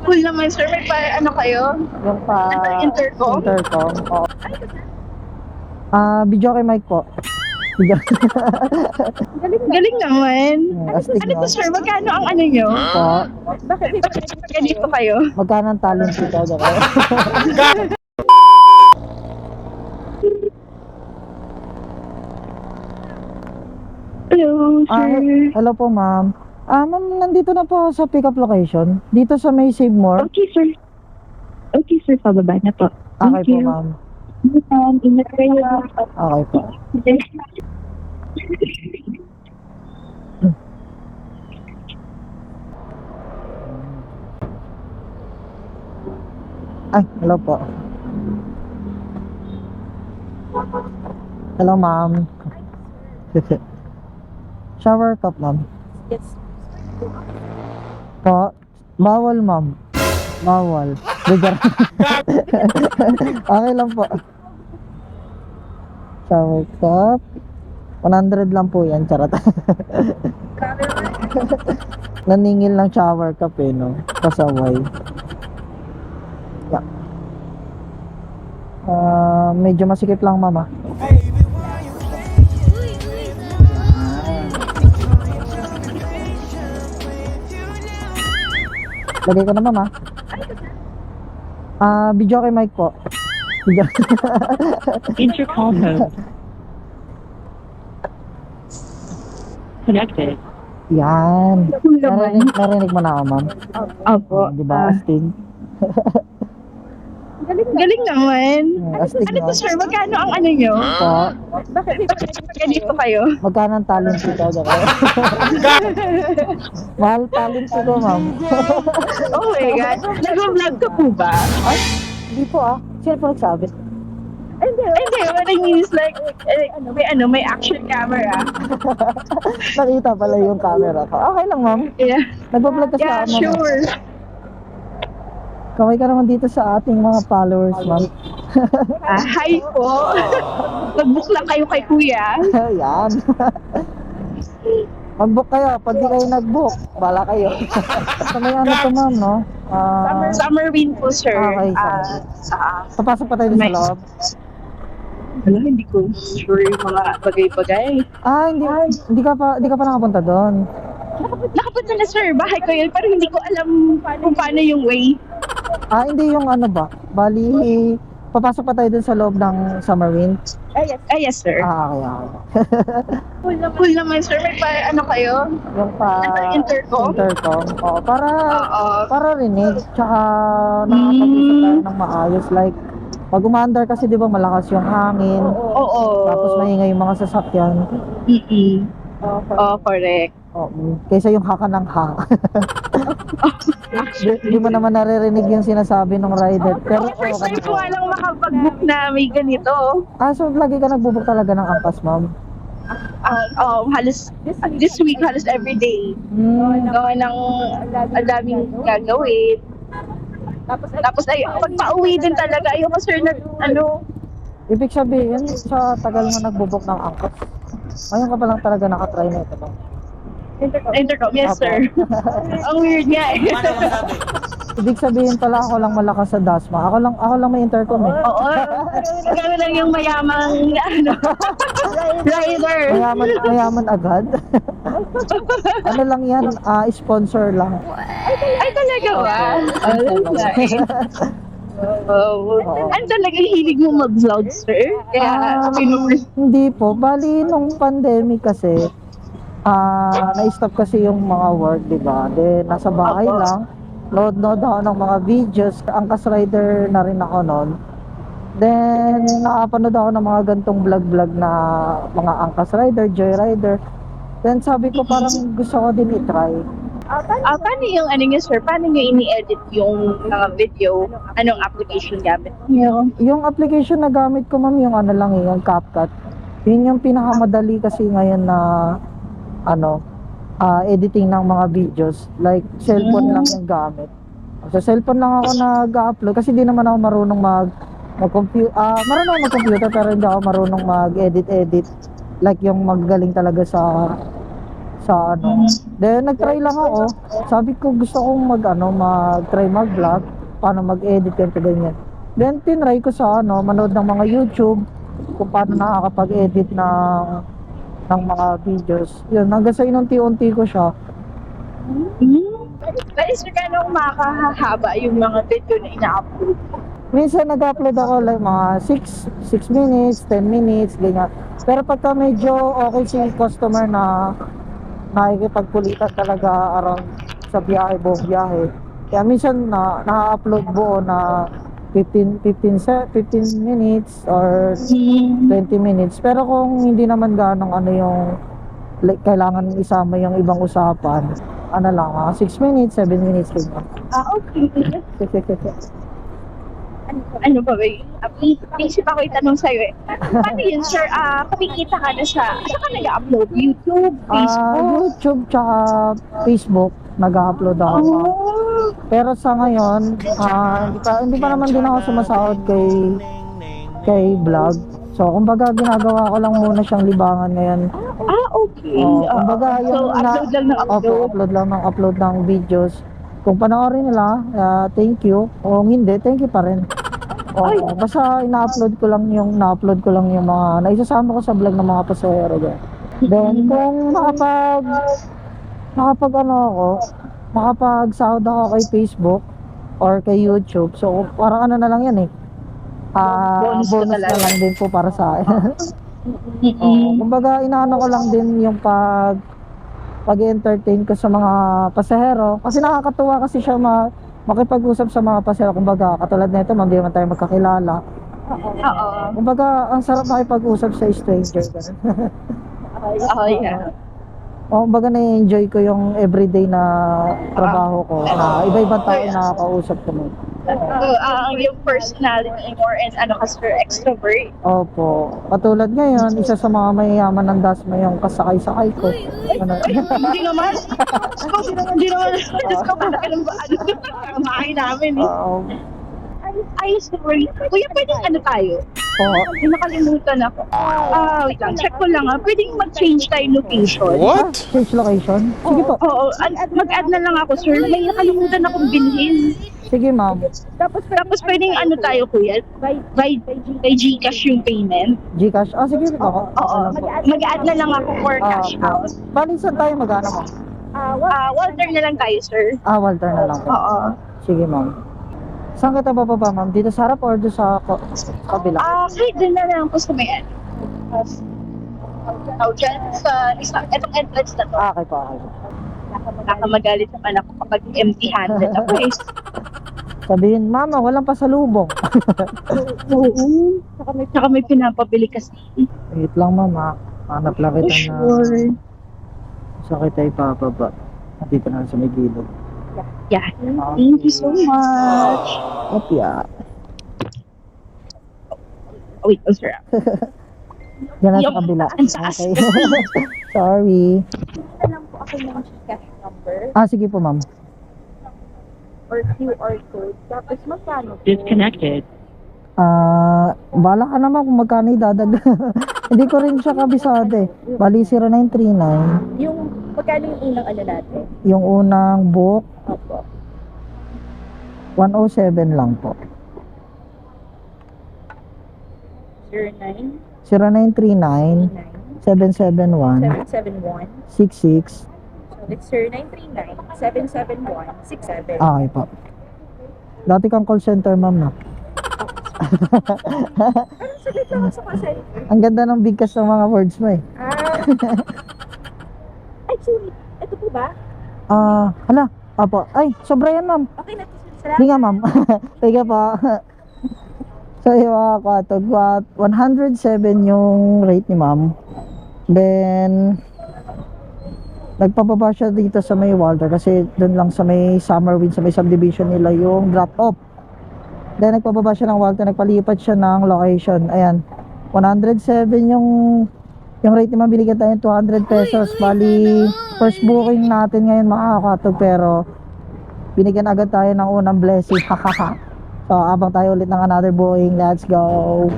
Cool naman, sir. May ano kayo? Yung pa... Intercom? Intercom, oo. Video kay Mike po. Video. Galing naman. Astig Ano na. to, sir? Magkano ang ano nyo? Po. Bakit ganito kayo? Magkano ang talent dito? Hello, sir. Hello po, ma'am. Ma'am, nandito na po ako sa pick-up location. Dito sa may Save More. Okay, sir. Okay, sir. Pababa na po. Okay Thank po, you. ma'am. Ingat kayo. Okay po. Ay, hello po. Hello, ma'am. Shower cup, ma'am. Yes. Po, bawal, ma'am. Bawal. Bigyan. Okay lang po. Shower cup. 100 lang po yan, charot. Naningil ng shower cup eh, no? Pasaway. Yeah. Medyo masikip lang, mama. Lagay ko na, mama. Video kay Mike po. Video. Intercom mode. Connected. Yan. Cool naman. Narinig mo na ako, ma'am. Opo. Di ba, astig? Galing naman. Astig Ano na. to, sir? Magkano ang ano nyo? Po. Bakit ganito kayo? Magkano ang talent dito? Mahal talent dito, ma'am. Oh my God. Nag-vlog ka po ba? Ay, hindi po Sino po nagsabi? Hindi. What I mean is like, may action camera. Nakita pala yung camera ko. Okay lang, ma'am. Yeah. Nagbablog kasi Yeah, ako, ma'am. sure. Kaway ka naman dito sa ating mga followers, ma'am. Hi po. Mag-book lang kayo kay kuya. Yan. Mag-book kayo. Pag di kayo nag-book, bala kayo. So may ano to, ma'am, no? Summer wind po, sir. Okay, papasok pa tayo sa Nice. loob. Wala, hindi ko sure yung mga bagay-bagay. Hindi ka pa nakapunta doon. Nakapunta na, sir. Bahay ko yun. Pero hindi ko alam kung paano yung way. Hindi yung ano ba? Bali, papasok pa tayo dun sa loob ng Summer Wind. Yes, sir. Okay. Cool naman, sir. May ano kayo? Yung pa... Intercom? Intercom. Oo, Oo. para rinig. Tsaka nakakapag-isip tayo ng maayos. Like, pag umaandar kasi di ba malakas yung hangin. Oo. Tapos maingay yung mga sasakyan. Correct. Kaysa yung haka ng ha. Di mo naman naririnig yung sinasabi ng rider. Pero First time ko nga lang makapag-book na may ganito. so lagi ka nagbubuk talaga ng angkas, ma'am? Halos this week, halos every day. Gawa ng ang daming gagawin. Tapos ay pag pauwi din talaga ayoko, sir, na Ibig sabihin, sa tagal mo nagbubuk ng angkas, ngayon ka pa lang talaga nakatry na ito, ma'am? Intercom. Yes, sir. Ang weird nga eh. Ibig sabihin pala ako lang malakas sa DASMA. Ako lang may intercom eh. Oo. Kami lang yung mayamang rider. Mayaman agad. Ano lang yan, sponsor lang. Ay, talaga ba? Ano talaga hilig mo mag-vlog, sir? Kaya, hindi po. Bali, nung pandemic kasi, na-stop kasi yung mga work, di ba? Then, nasa bahay lang. Load ako ng mga videos. Angkas rider na rin ako noon. Then, nakapanood ako ng mga gantong vlog na mga angkas rider, joyrider. Then, sabi ko parang gusto ko din i-try. Paano yung ano nyo, sir? Paano nyo ini-edit yung mga video? Anong application gamit nyo? Yung application na gamit ko, ma'am, yung ano lang yung CapCut. Yun yung pinakamadali kasi ngayon na editing ng mga videos. Like, cellphone lang yung gamit. Sa cellphone lang ako nag-upload kasi di naman ako marunong mag-computer. Marunong ako mag-computer pero hindi ako marunong mag-edit. Like yung magagaling talaga sa sa ano. Then nag-try lang ako. Sabi ko gusto kong mag-try mag-vlog, paano mag-edit ganito ganyan. Then tinry ko sa manood ng mga YouTube kung paano nakakapag-edit ng mga videos. Yun, hanggang sa inunti-unti ko siya. Pero sir, kano makakahaba yung mga video na ina-upload? Minsan nag-upload ako like mga 6 minutes, 10 minutes, ganyan. Pero pagka medyo okay si customer na nakikipagkulitan talaga around sa biyahe, buong biyahe. Kaya minsan na-upload buo na 15 minutes or 20 minutes. Pero kung hindi naman ganong yung like, kailangan isama yung ibang usapan, lang, 6 minutes, 7 minutes ganyan. Okay. Ano ba ba? Isip ako itanong sa'yo eh. Paano yun, sir? Kumikita ka na saan ka nag-upload? YouTube, Facebook? YouTube tsaka Facebook nag-upload ako. Pero sa ngayon, hindi pa naman din ako sumasahod kay vlog. So, kumbaga ginagawa ko lang muna siyang libangan ngayon. Okay. Kumbaga So, upload lang ng upload? Upload ng videos. Kung panoorin nila, thank you. Kung hindi, thank you pa rin. Basta na-upload ko lang yung mga naisasama ko sa vlog ng mga pasahero dyan. Then kung makapagsahod ako kay Facebook or kay YouTube, so parang na lang yan eh. Bonus na lang din po para sa akin. Kumbaga inaano ko lang din yung pag-entertain ko sa mga pasahero kasi nakakatuwa kasi siya makipag-usap sa mga pasahero. Kumbaga katulad nito, hindi naman tayo magkakilala. Kumbaga ang sarap makipag-usap sa stranger. Yeah. Kumbaga na-enjoy ko yung everyday na trabaho ko na iba-ibang tao na nakakausap ko mo. Yung personality more and sir, extrovert. Opo. Katulad ngayon, isa sa mga mayayaman ng Dasma yung kasakay-sakay ko. Hindi naman. Diyos ko, kailan ba? Kamahay namin eh. Ayos na worry. Kuya, pwedeng tayo? Hindi nakalimutan ako. Wait lang, check ko lang pwedeng mag-change tayo location. What? Change location? Sige po. Oo, mag-add na lang ako, sir. May nakalimutan akong bilhin. Sige, ma'am. Tapos pwedeng tayo, kuya? By Gcash yung payment. Gcash? Sige po. Oo, mag-add na lang ako for cash out. Bali, saan tayo mag-ano mo? Walter na lang tayo, sir. Walter na lang po. Oo. Sige, ma'am. Saan kita bababa, ma'am? Dito sa harap or doon sa kabila? Kahit din na lang po sa may dyan sa itong entrance na to. Okay po. Nakamagalit naman ako kapag empty-handed ako eh. Sabihin, mama, walang pasalubong. Oo. Saka may pinapabili kasi. Wait lang, mama. Hanap lang kita Sure. sa kita ipapaba. Dito na sa may gilid. Yeah. Thank you so much. Opya. Wait, sir. Diyan na sa kabila. Ang saas. Okay. Sorry. Alam po ako ng cash number Sige po, ma'am. or QR code. Tapos magkano po? Disconnected. Bala ka naman kung magkano idadag. Hindi ko rin siya kabisado eh. Bali 0939. Yung magkano yung unang natin? Yung unang book, Opo. 107 lang po. 09 0939 771 771. 66. So it's 0939 771 67. Okay po. Dati kang call center, ma'am na. Salit lang sa call center. Ang ganda ng bigkas ng mga words mo eh. Actually, ito po ba? Hala. Apo. Ay, sobra yan, ma'am. Okay na to. Hindi nga, ma'am. Teka po. So, yung mga katog, 107 yung rate ni ma'am. Then, nagpababa siya dito sa may Walter kasi doon lang sa may Summerwind, sa may subdivision nila yung drop-off. Then, nagpababa siya ng Walter, nagpalipat siya ng location. Ayan, 107 yung rate ni ma'am. Binigyan tayo 200 pesos. Bali, first booking natin ngayon mga katog, pero binigyan agad tayo ng unang blessing. So, abang tayo ulit ng another booking. Let's go!